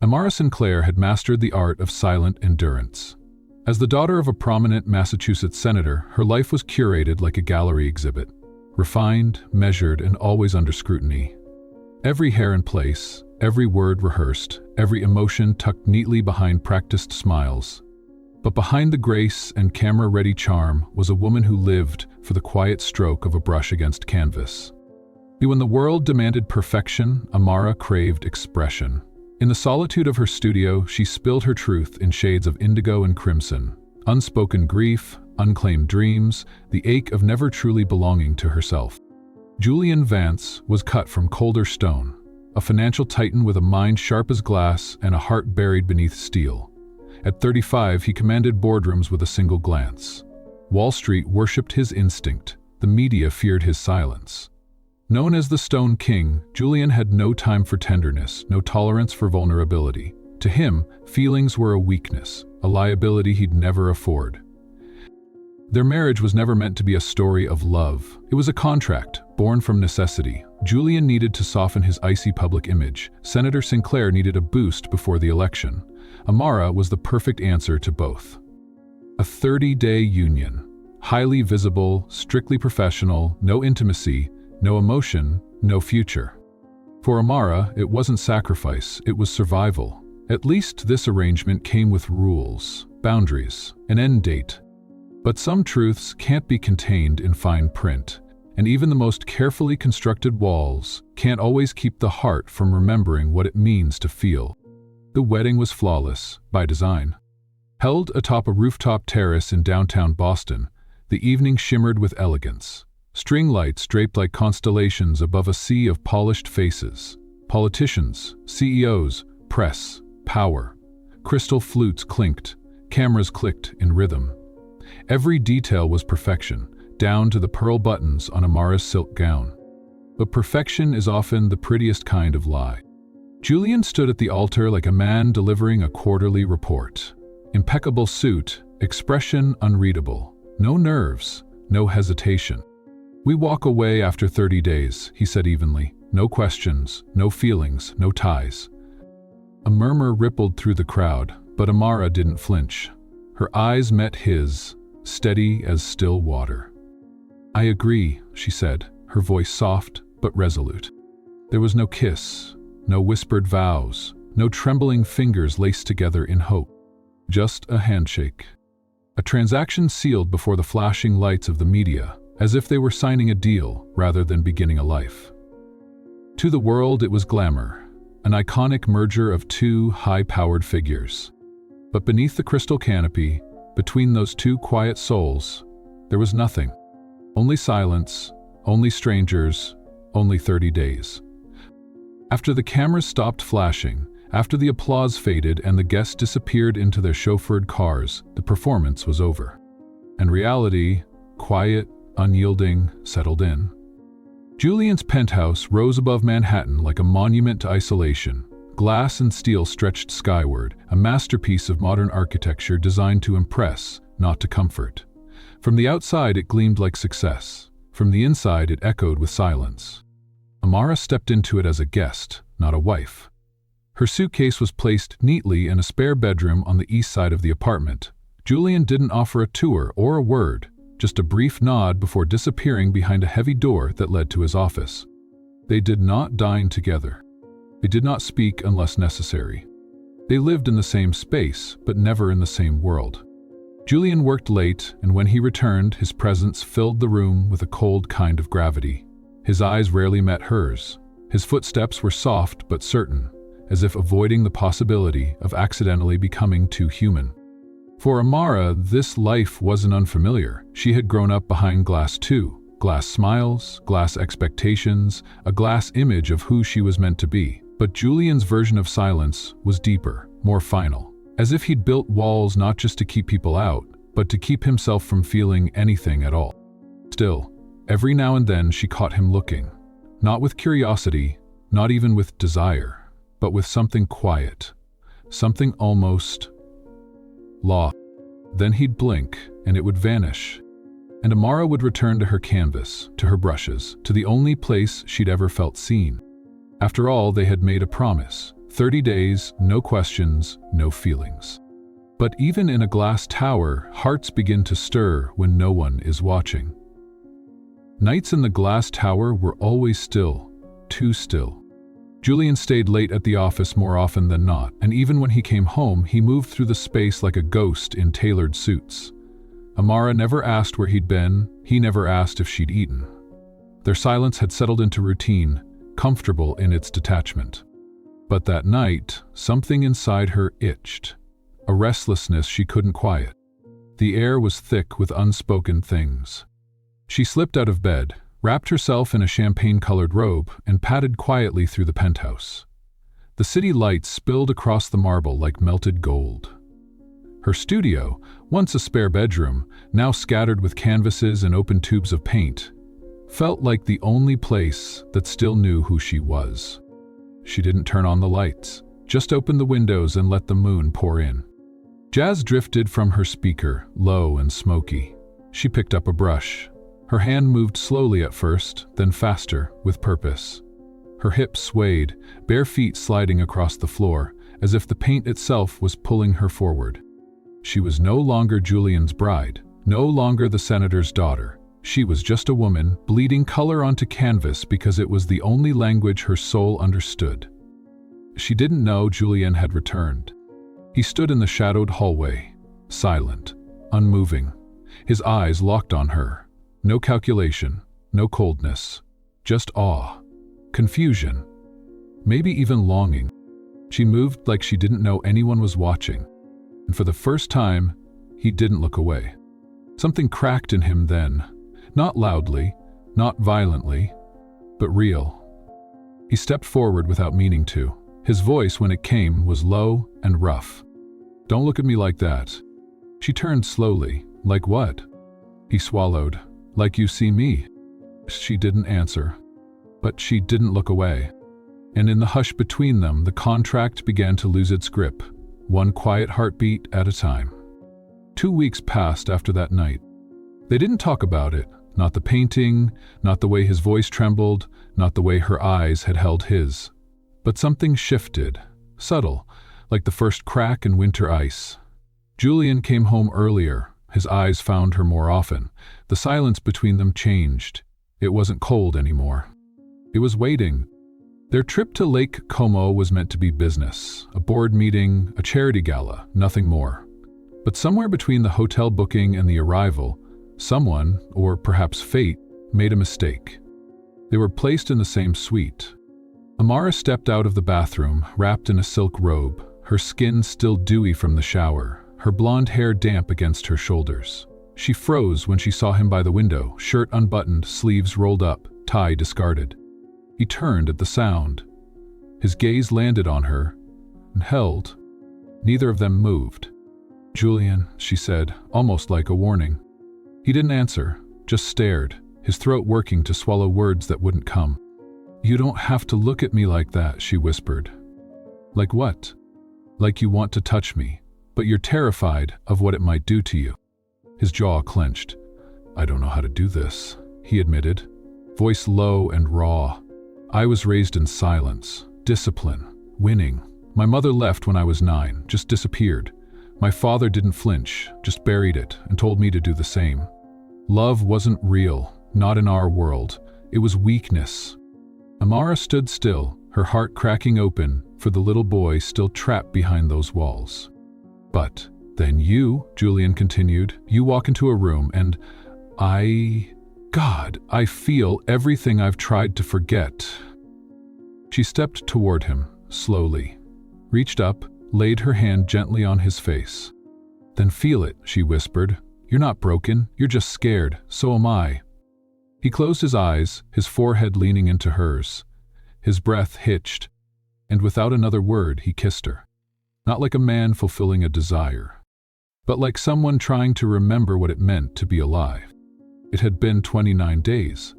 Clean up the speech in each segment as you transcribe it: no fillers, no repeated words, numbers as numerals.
Amara Sinclair had mastered the art of silent endurance. As the daughter of a prominent Massachusetts senator, her life was curated like a gallery exhibit, refined, measured, and always under scrutiny. Every hair in place, every word rehearsed, every emotion tucked neatly behind practiced smiles. But behind the grace and camera-ready charm was a woman who lived for the quiet stroke of a brush against canvas. When the world demanded perfection, Amara craved expression. In the solitude of her studio, she spilled her truth in shades of indigo and crimson. Unspoken grief, unclaimed dreams, the ache of never truly belonging to herself. Julian Vance was cut from colder stone, a financial titan with a mind sharp as glass and a heart buried beneath steel. At 35, he commanded boardrooms with a single glance. Wall Street worshipped his instinct. The media feared his silence. Known as the Stone King, Julian had no time for tenderness, no tolerance for vulnerability. To him, feelings were a weakness, a liability he'd never afford. Their marriage was never meant to be a story of love. It was a contract, born from necessity. Julian needed to soften his icy public image. Senator Sinclair needed a boost before the election. Amara was the perfect answer to both. A 30-day union. Highly visible, strictly professional, no intimacy, no emotion, no future. For Amara, it wasn't sacrifice, it was survival. At least this arrangement came with rules, boundaries, an end date. But some truths can't be contained in fine print, and even the most carefully constructed walls can't always keep the heart from remembering what it means to feel. The wedding was flawless, by design. Held atop a rooftop terrace in downtown Boston, the evening shimmered with elegance. String lights draped like constellations above a sea of polished faces. Politicians, CEOs, press, power. Crystal flutes clinked, cameras clicked in rhythm. Every detail was perfection, down to the pearl buttons on Amara's silk gown. But perfection is often the prettiest kind of lie. Julian stood at the altar like a man delivering a quarterly report. Impeccable suit, expression unreadable. No nerves, no hesitation. "We walk away after 30 days, he said evenly. No questions, no feelings, no ties. A murmur rippled through the crowd, but Amara didn't flinch. Her eyes met his, steady as still water. "I agree," she said, her voice soft but resolute. There was no kiss, no whispered vows, no trembling fingers laced together in hope. Just a handshake. A transaction sealed before the flashing lights of the media, as if they were signing a deal rather than beginning a life. To the world it was glamour, an iconic merger of two high-powered figures. But beneath the crystal canopy, between those two quiet souls, there was nothing. Only silence, only strangers, only 30 days. After the cameras stopped flashing, after the applause faded and the guests disappeared into their chauffeured cars, the performance was over. And reality, quiet, unyielding, settled in. Julian's penthouse rose above Manhattan like a monument to isolation. Glass and steel stretched skyward, a masterpiece of modern architecture designed to impress, not to comfort. From the outside it gleamed like success. From the inside it echoed with silence. Amara stepped into it as a guest, not a wife. Her suitcase was placed neatly in a spare bedroom on the east side of the apartment. Julian didn't offer a tour or a word, just a brief nod before disappearing behind a heavy door that led to his office. They did not dine together. They did not speak unless necessary. They lived in the same space, but never in the same world. Julian worked late, and when he returned, his presence filled the room with a cold kind of gravity. His eyes rarely met hers. His footsteps were soft but certain, as if avoiding the possibility of accidentally becoming too human. For Amara, this life wasn't unfamiliar. She had grown up behind glass too. Glass smiles, glass expectations, a glass image of who she was meant to be. But Julian's version of silence was deeper, more final. As if he'd built walls not just to keep people out, but to keep himself from feeling anything at all. Still, every now and then she caught him looking. Not with curiosity, not even with desire, but with something quiet. Something almost law. Then he'd blink, and it would vanish. And Amara would return to her canvas, to her brushes, to the only place she'd ever felt seen. After all, they had made a promise. 30 days, no questions, no feelings. But even in a glass tower, hearts begin to stir when no one is watching. Nights in the glass tower were always still, too still. Julian stayed late at the office more often than not, and even when he came home, he moved through the space like a ghost in tailored suits. Amara never asked where he'd been, he never asked if she'd eaten. Their silence had settled into routine, comfortable in its detachment. But that night, something inside her itched, a restlessness she couldn't quiet. The air was thick with unspoken things. She slipped out of bed, wrapped herself in a champagne-colored robe, and padded quietly through the penthouse. The city lights spilled across the marble like melted gold. Her studio, once a spare bedroom, now scattered with canvases and open tubes of paint, felt like the only place that still knew who she was. She didn't turn on the lights, just opened the windows and let the moon pour in. Jazz drifted from her speaker, low and smoky. She picked up a brush. Her hand moved slowly at first, then faster, with purpose. Her hips swayed, bare feet sliding across the floor, as if the paint itself was pulling her forward. She was no longer Julian's bride, no longer the senator's daughter. She was just a woman, bleeding color onto canvas because it was the only language her soul understood. She didn't know Julian had returned. He stood in the shadowed hallway, silent, unmoving, his eyes locked on her. No calculation, no coldness, just awe, confusion, maybe even longing. She moved like she didn't know anyone was watching, and for the first time, he didn't look away. Something cracked in him then, not loudly, not violently, but real. He stepped forward without meaning to. His voice, when it came, was low and rough. "Don't look at me like that." She turned slowly. "Like what?" He swallowed. "Like you see me." She didn't answer, but she didn't look away. And in the hush between them, the contract began to lose its grip, one quiet heartbeat at a time. 2 weeks passed after that night. They didn't talk about it, not the painting, not the way his voice trembled, not the way her eyes had held his. But something shifted, subtle, like the first crack in winter ice. Julian came home earlier. His eyes found her more often. The silence between them changed. It wasn't cold anymore. It was waiting. Their trip to Lake Como was meant to be business, a board meeting, a charity gala, nothing more. But somewhere between the hotel booking and the arrival, someone, or perhaps fate, made a mistake. They were placed in the same suite. Amara stepped out of the bathroom, wrapped in a silk robe, her skin still dewy from the shower, her blonde hair damp against her shoulders. She froze when she saw him by the window, shirt unbuttoned, sleeves rolled up, tie discarded. He turned at the sound. His gaze landed on her and held. Neither of them moved. "Julian," she said, almost like a warning. He didn't answer, just stared, his throat working to swallow words that wouldn't come. "You don't have to look at me like that," she whispered. "Like what?" "Like you want to touch me, but you're terrified of what it might do to you." His jaw clenched. "I don't know how to do this," he admitted, voice low and raw. "I was raised in silence, discipline, winning. My mother left when I was 9, just disappeared. My father didn't flinch, just buried it and told me to do the same. Love wasn't real, not in our world. It was weakness." Amara stood still, her heart cracking open for the little boy still trapped behind those walls. "But then you," Julian continued, "you walk into a room and God, I feel everything I've tried to forget." She stepped toward him, slowly, reached up, laid her hand gently on his face. "Then feel it," she whispered. "You're not broken, you're just scared, so am I." He closed his eyes, his forehead leaning into hers. His breath hitched, and without another word he kissed her. Not like a man fulfilling a desire, but like someone trying to remember what it meant to be alive. It had been 29 days.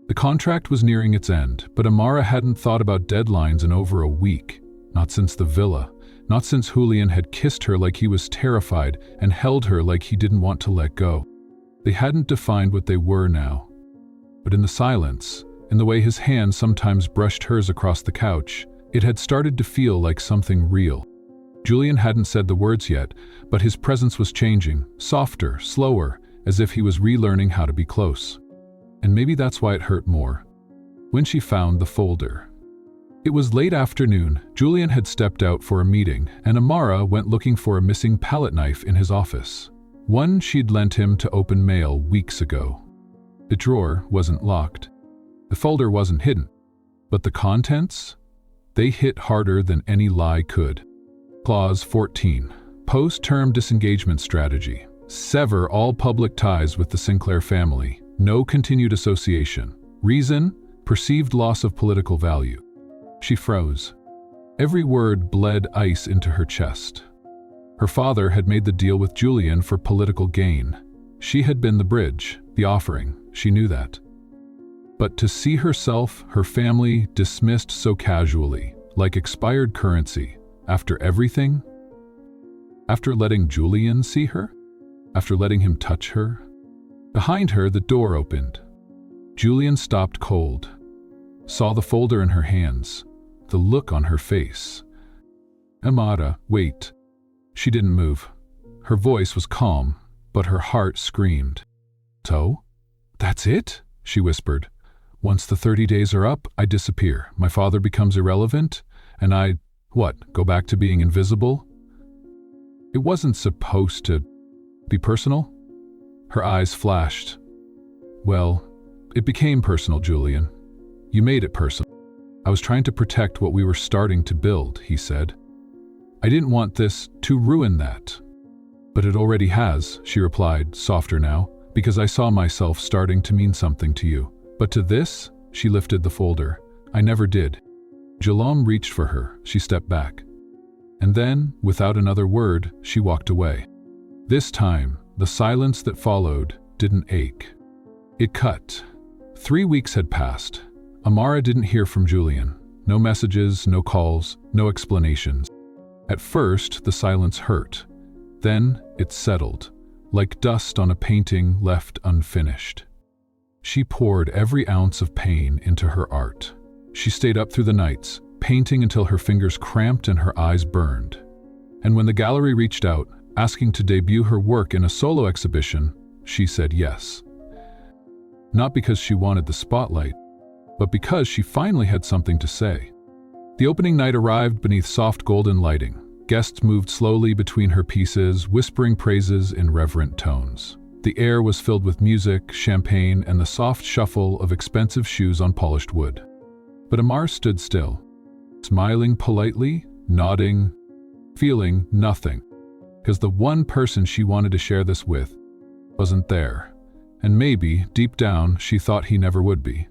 The contract was nearing its end, but Amara hadn't thought about deadlines in over a week. Not since the villa, not since Julian had kissed her like he was terrified and held her like he didn't want to let go. They hadn't defined what they were now. But in the silence, in the way his hand sometimes brushed hers across the couch, It had started to feel like something real. Julian hadn't said the words yet, but his presence was changing, softer, slower, as if he was relearning how to be close. And maybe that's why it hurt more. When she found the folder. It was late afternoon. Julian had stepped out for a meeting, and Amara went looking for a missing palette knife in his office. One she'd lent him to open mail weeks ago. The drawer wasn't locked. The folder wasn't hidden. But the contents? They hit harder than any lie could. Clause 14. Post-term disengagement strategy. Sever all public ties with the Sinclair family. No continued association. Reason? Perceived loss of political value. She froze. Every word bled ice into her chest. Her father had made the deal with Julian for political gain. She had been the bridge, the offering. She knew that. But to see herself, her family, dismissed so casually, like expired currency, after everything? After letting Julian see her? After letting him touch her? Behind her, the door opened. Julian stopped cold, saw the folder in her hands, the look on her face. Amara, wait. She didn't move. Her voice was calm, but her heart screamed. So? That's it? She whispered. Once the 30 days are up, I disappear. My father becomes irrelevant, and I, go back to being invisible? It wasn't supposed to be personal? Her eyes flashed. Well, it became personal, Julian. You made it personal. I was trying to protect what we were starting to build, he said. I didn't want this to ruin that. But it already has, she replied, softer now, because I saw myself starting to mean something to you. But to this, she lifted the folder. I never did. Jalom reached for her. She stepped back. And then, without another word, she walked away. This time, the silence that followed didn't ache. It cut. 3 weeks had passed. Amara didn't hear from Julian. No messages, no calls, no explanations. At first, the silence hurt. Then, it settled, like dust on a painting left unfinished. She poured every ounce of pain into her art. She stayed up through the nights, painting until her fingers cramped and her eyes burned. And when the gallery reached out, asking to debut her work in a solo exhibition, she said yes. Not because she wanted the spotlight, but because she finally had something to say. The opening night arrived beneath soft golden lighting. Guests moved slowly between her pieces, whispering praises in reverent tones. The air was filled with music, champagne, and the soft shuffle of expensive shoes on polished wood. But Amara stood still, smiling politely, nodding, feeling nothing, because the one person she wanted to share this with wasn't there. And maybe, deep down, she thought he never would be,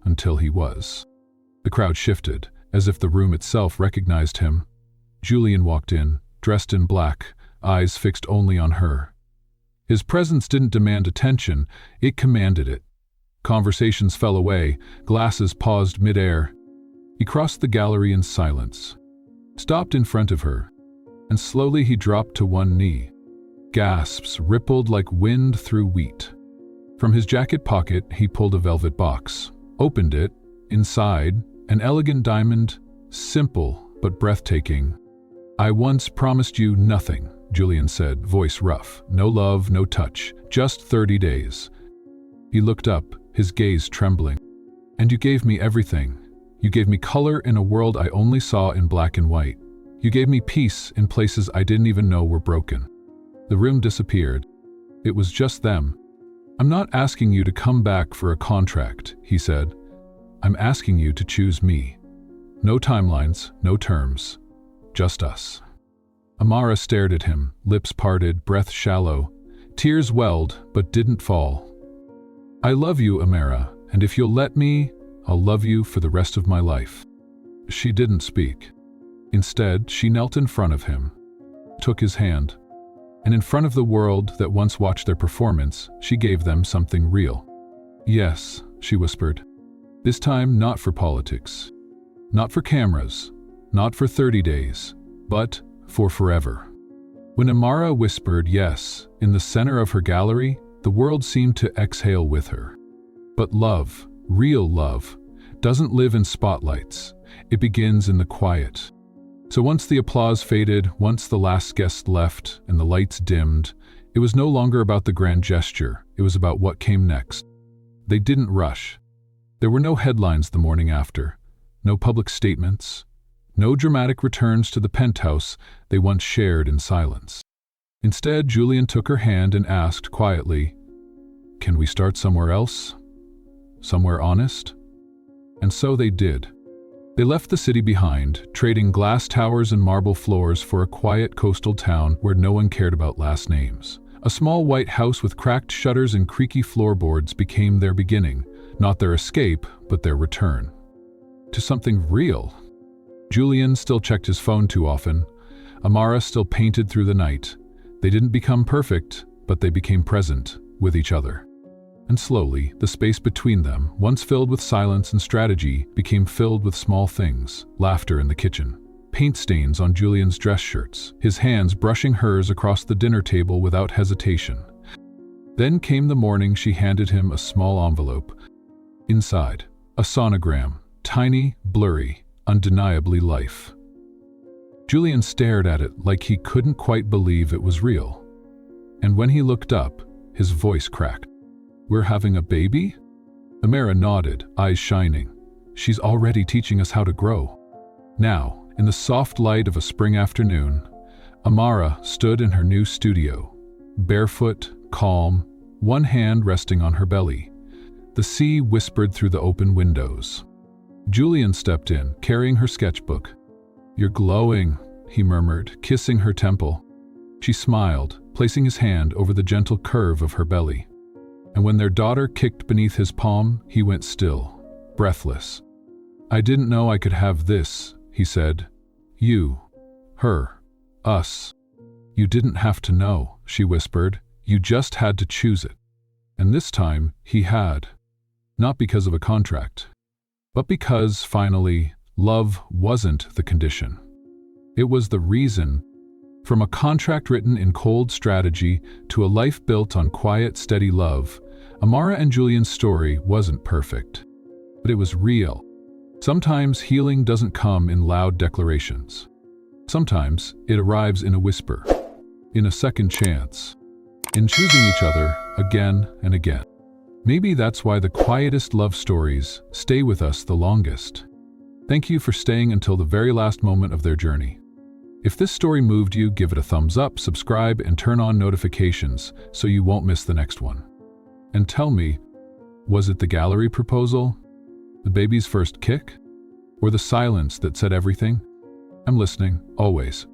until he was. The crowd shifted, as if the room itself recognized him. Julian walked in, dressed in black, eyes fixed only on her. His presence didn't demand attention, it commanded it. Conversations fell away, glasses paused mid-air. He crossed the gallery in silence, stopped in front of her, and slowly he dropped to one knee. Gasps rippled like wind through wheat. From his jacket pocket, he pulled a velvet box, opened it. Inside, an elegant diamond, simple but breathtaking. I once promised you nothing, Julian said, voice rough. No love, no touch, just 30 days. He looked up, his gaze trembling. And you gave me everything. You gave me color in a world I only saw in black and white. You gave me peace in places I didn't even know were broken. The room disappeared. It was just them. I'm not asking you to come back for a contract, he said. I'm asking you to choose me. No timelines, no terms. Just us. Amara stared at him, lips parted, breath shallow. Tears welled, but didn't fall. I love you, Amara, and if you'll let me, I'll love you for the rest of my life. She didn't speak. Instead, she knelt in front of him, took his hand, and in front of the world that once watched their performance, she gave them something real. Yes, she whispered. This time not for politics, not for cameras, not for 30 days, but for forever. When Amara whispered yes, in the center of her gallery, the world seemed to exhale with her. But love, real love, doesn't live in spotlights. It begins in the quiet. So once the applause faded, once the last guest left and the lights dimmed, it was no longer about the grand gesture, it was about what came next. They didn't rush. There were no headlines the morning after, no public statements, no dramatic returns to the penthouse they once shared in silence. Instead, Julian took her hand and asked quietly, "Can we start somewhere else? Somewhere honest?" And so they did. They left the city behind, trading glass towers and marble floors for a quiet coastal town where no one cared about last names. A small white house with cracked shutters and creaky floorboards became their beginning, not their escape, but their return. To something real. Julian still checked his phone too often. Amara still painted through the night. They didn't become perfect, but they became present with each other. And slowly, the space between them, once filled with silence and strategy, became filled with small things, laughter in the kitchen, paint stains on Julian's dress shirts, his hands brushing hers across the dinner table without hesitation. Then came the morning she handed him a small envelope. Inside, a sonogram, tiny, blurry, undeniably life. Julian stared at it like he couldn't quite believe it was real. And when he looked up, his voice cracked. "We're having a baby?" Amara nodded, eyes shining. "She's already teaching us how to grow." Now, in the soft light of a spring afternoon, Amara stood in her new studio, barefoot, calm, one hand resting on her belly. The sea whispered through the open windows. Julian stepped in, carrying her sketchbook. "You're glowing," he murmured, kissing her temple. She smiled, placing his hand over the gentle curve of her belly. And when their daughter kicked beneath his palm, he went still, breathless. "I didn't know I could have this," he said. "You, her, us. You didn't have to know," she whispered. "You just had to choose it." And this time, he had. Not because of a contract, but because, finally, love wasn't the condition. It was the reason. From a contract written in cold strategy to a life built on quiet, steady love, Amara and Julian's story wasn't perfect. But it was real. Sometimes healing doesn't come in loud declarations. Sometimes it arrives in a whisper, in a second chance, in choosing each other again and again. Maybe that's why the quietest love stories stay with us the longest. Thank you for staying until the very last moment of their journey. If this story moved you, give it a thumbs up, subscribe, and turn on notifications so you won't miss the next one. And tell me, was it the gallery proposal? The baby's first kick? Or the silence that said everything? I'm listening, always.